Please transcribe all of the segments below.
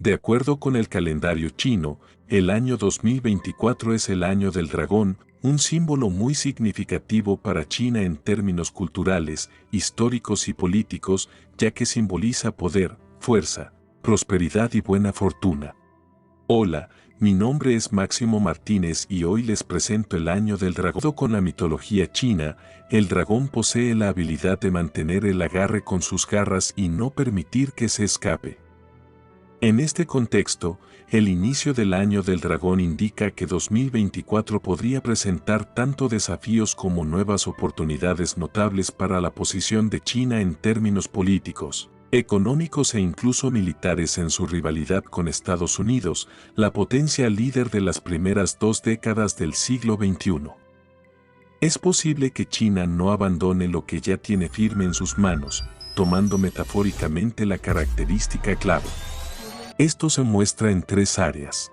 De acuerdo con el calendario chino, el año 2024 es el año del dragón, un símbolo muy significativo para China en términos culturales, históricos y políticos, ya que simboliza poder, fuerza, prosperidad y buena fortuna. Hola, mi nombre es Máximo Martínez y hoy les presento el año del dragón. Con la mitología china, el dragón posee la habilidad de mantener el agarre con sus garras y no permitir que se escape. En este contexto, el inicio del año del dragón indica que 2024 podría presentar tanto desafíos como nuevas oportunidades notables para la posición de China en términos políticos, económicos e incluso militares en su rivalidad con Estados Unidos, la potencia líder de las primeras 2 décadas del siglo XXI. Es posible que China no abandone lo que ya tiene firme en sus manos, tomando metafóricamente la característica clave. Esto se muestra en 3 áreas.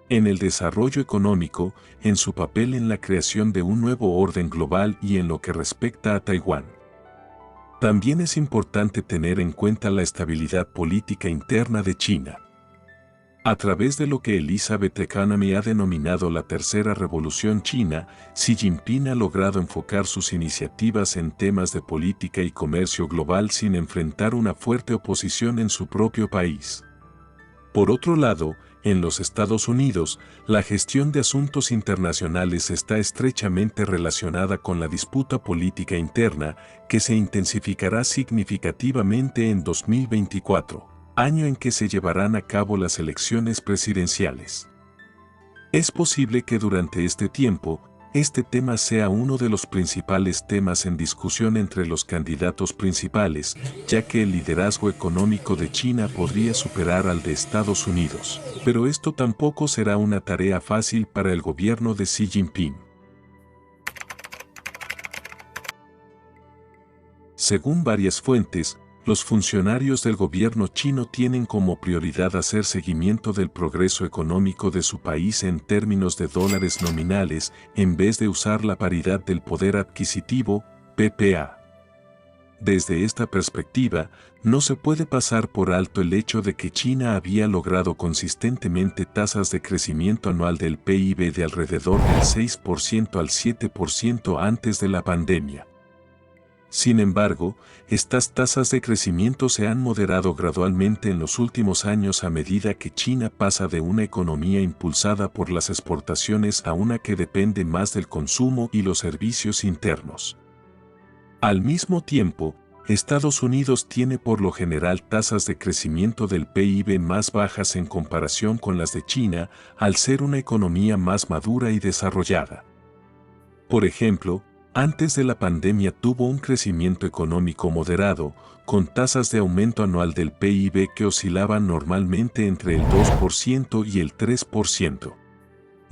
En el desarrollo económico, en su papel en la creación de un nuevo orden global y en lo que respecta a Taiwán. También es importante tener en cuenta la estabilidad política interna de China. A través de lo que Elizabeth Economy ha denominado la Tercera Revolución China, Xi Jinping ha logrado enfocar sus iniciativas en temas de política y comercio global sin enfrentar una fuerte oposición en su propio país. Por otro lado, en los Estados Unidos, la gestión de asuntos internacionales está estrechamente relacionada con la disputa política interna, que se intensificará significativamente en 2024, año en que se llevarán a cabo las elecciones presidenciales. Es posible que durante este tiempo, este tema sea uno de los principales temas en discusión entre los candidatos principales, ya que el liderazgo económico de China podría superar al de Estados Unidos. Pero esto tampoco será una tarea fácil para el gobierno de Xi Jinping. Según varias fuentes, los funcionarios del gobierno chino tienen como prioridad hacer seguimiento del progreso económico de su país en términos de dólares nominales, en vez de usar la paridad del poder adquisitivo, PPA. Desde esta perspectiva, no se puede pasar por alto el hecho de que China había logrado consistentemente tasas de crecimiento anual del PIB de alrededor del 6% al 7% antes de la pandemia. Sin embargo, estas tasas de crecimiento se han moderado gradualmente en los últimos años a medida que China pasa de una economía impulsada por las exportaciones a una que depende más del consumo y los servicios internos. Al mismo tiempo, Estados Unidos tiene por lo general tasas de crecimiento del PIB más bajas en comparación con las de China, al ser una economía más madura y desarrollada. Por ejemplo, antes de la pandemia tuvo un crecimiento económico moderado, con tasas de aumento anual del PIB que oscilaban normalmente entre el 2% y el 3%.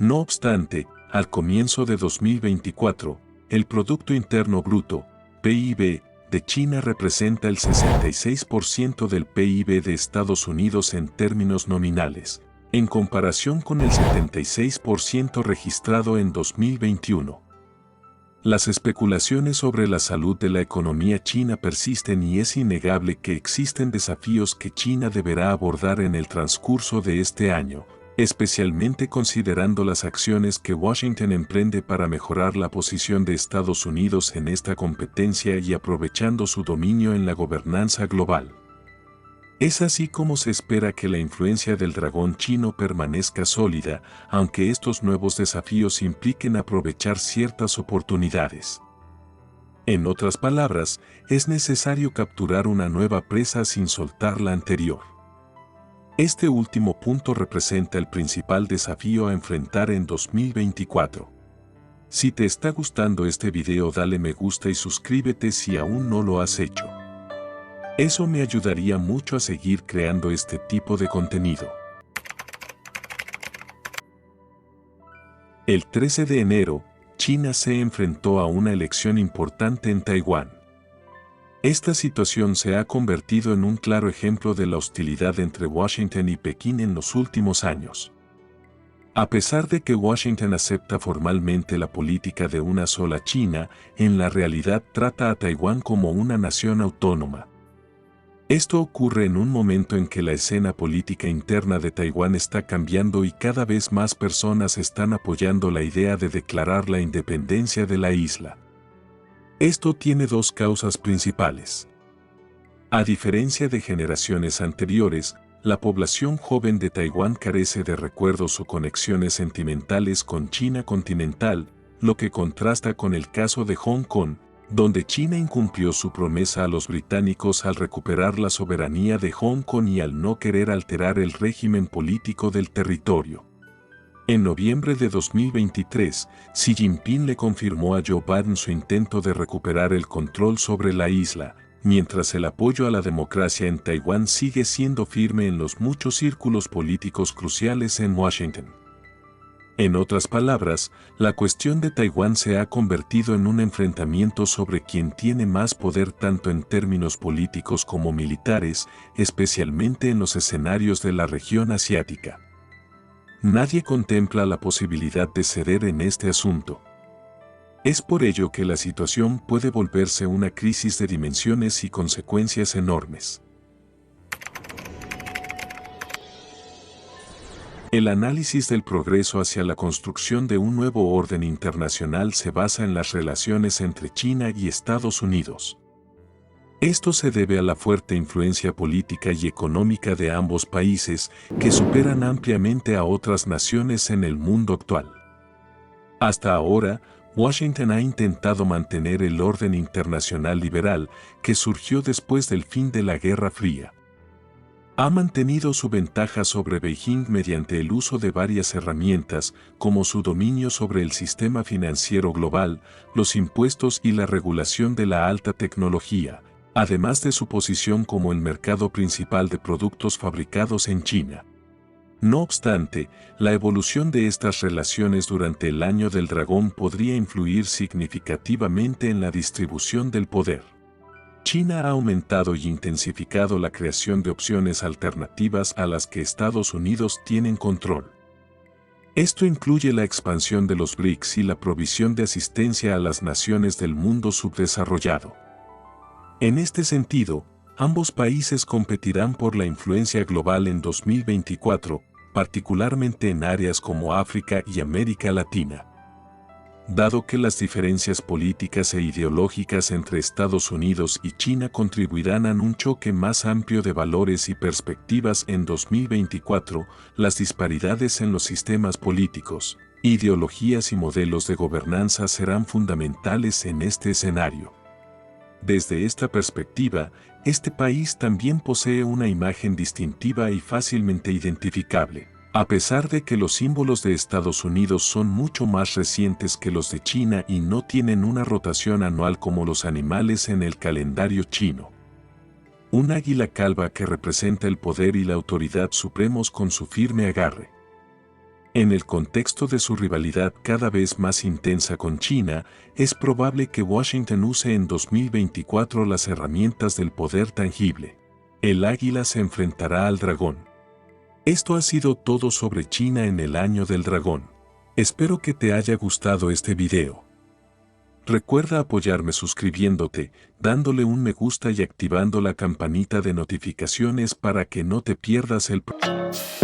No obstante, al comienzo de 2024, el Producto Interno Bruto, PIB, de China representa el 66% del PIB de Estados Unidos en términos nominales, en comparación con el 76% registrado en 2021. Las especulaciones sobre la salud de la economía china persisten y es innegable que existen desafíos que China deberá abordar en el transcurso de este año, especialmente considerando las acciones que Washington emprende para mejorar la posición de Estados Unidos en esta competencia y aprovechando su dominio en la gobernanza global. Es así como se espera que la influencia del dragón chino permanezca sólida, aunque estos nuevos desafíos impliquen aprovechar ciertas oportunidades. En otras palabras, es necesario capturar una nueva presa sin soltar la anterior. Este último punto representa el principal desafío a enfrentar en 2024. Si te está gustando este video, dale me gusta y suscríbete si aún no lo has hecho. Eso me ayudaría mucho a seguir creando este tipo de contenido. El 13 de enero, China se enfrentó a una elección importante en Taiwán. Esta situación se ha convertido en un claro ejemplo de la hostilidad entre Washington y Pekín en los últimos años. A pesar de que Washington acepta formalmente la política de una sola China, en la realidad trata a Taiwán como una nación autónoma. Esto ocurre en un momento en que la escena política interna de Taiwán está cambiando y cada vez más personas están apoyando la idea de declarar la independencia de la isla. Esto tiene dos causas principales. A diferencia de generaciones anteriores, la población joven de Taiwán carece de recuerdos o conexiones sentimentales con China continental, lo que contrasta con el caso de Hong Kong, donde China incumplió su promesa a los británicos al recuperar la soberanía de Hong Kong y al no querer alterar el régimen político del territorio. En noviembre de 2023, Xi Jinping le confirmó a Joe Biden su intento de recuperar el control sobre la isla, mientras el apoyo a la democracia en Taiwán sigue siendo firme en los muchos círculos políticos cruciales en Washington. En otras palabras, la cuestión de Taiwán se ha convertido en un enfrentamiento sobre quién tiene más poder tanto en términos políticos como militares, especialmente en los escenarios de la región asiática. Nadie contempla la posibilidad de ceder en este asunto. Es por ello que la situación puede volverse una crisis de dimensiones y consecuencias enormes. El análisis del progreso hacia la construcción de un nuevo orden internacional se basa en las relaciones entre China y Estados Unidos. Esto se debe a la fuerte influencia política y económica de ambos países que superan ampliamente a otras naciones en el mundo actual. Hasta ahora, Washington ha intentado mantener el orden internacional liberal que surgió después del fin de la Guerra Fría. Ha mantenido su ventaja sobre Beijing mediante el uso de varias herramientas, como su dominio sobre el sistema financiero global, los impuestos y la regulación de la alta tecnología, además de su posición como el mercado principal de productos fabricados en China. No obstante, la evolución de estas relaciones durante el Año del Dragón podría influir significativamente en la distribución del poder. China ha aumentado y intensificado la creación de opciones alternativas a las que Estados Unidos tienen control. Esto incluye la expansión de los BRICS y la provisión de asistencia a las naciones del mundo subdesarrollado. En este sentido, ambos países competirán por la influencia global en 2024, particularmente en áreas como África y América Latina. Dado que las diferencias políticas e ideológicas entre Estados Unidos y China contribuirán a un choque más amplio de valores y perspectivas en 2024, las disparidades en los sistemas políticos, ideologías y modelos de gobernanza serán fundamentales en este escenario. Desde esta perspectiva, este país también posee una imagen distintiva y fácilmente identificable. A pesar de que los símbolos de Estados Unidos son mucho más recientes que los de China y no tienen una rotación anual como los animales en el calendario chino. Un águila calva que representa el poder y la autoridad supremos con su firme agarre. En el contexto de su rivalidad cada vez más intensa con China, es probable que Washington use en 2024 las herramientas del poder tangible. El águila se enfrentará al dragón. Esto ha sido todo sobre China en el Año del Dragón. Espero que te haya gustado este video. Recuerda apoyarme suscribiéndote, dándole un me gusta y activando la campanita de notificaciones para que no te pierdas el próximo.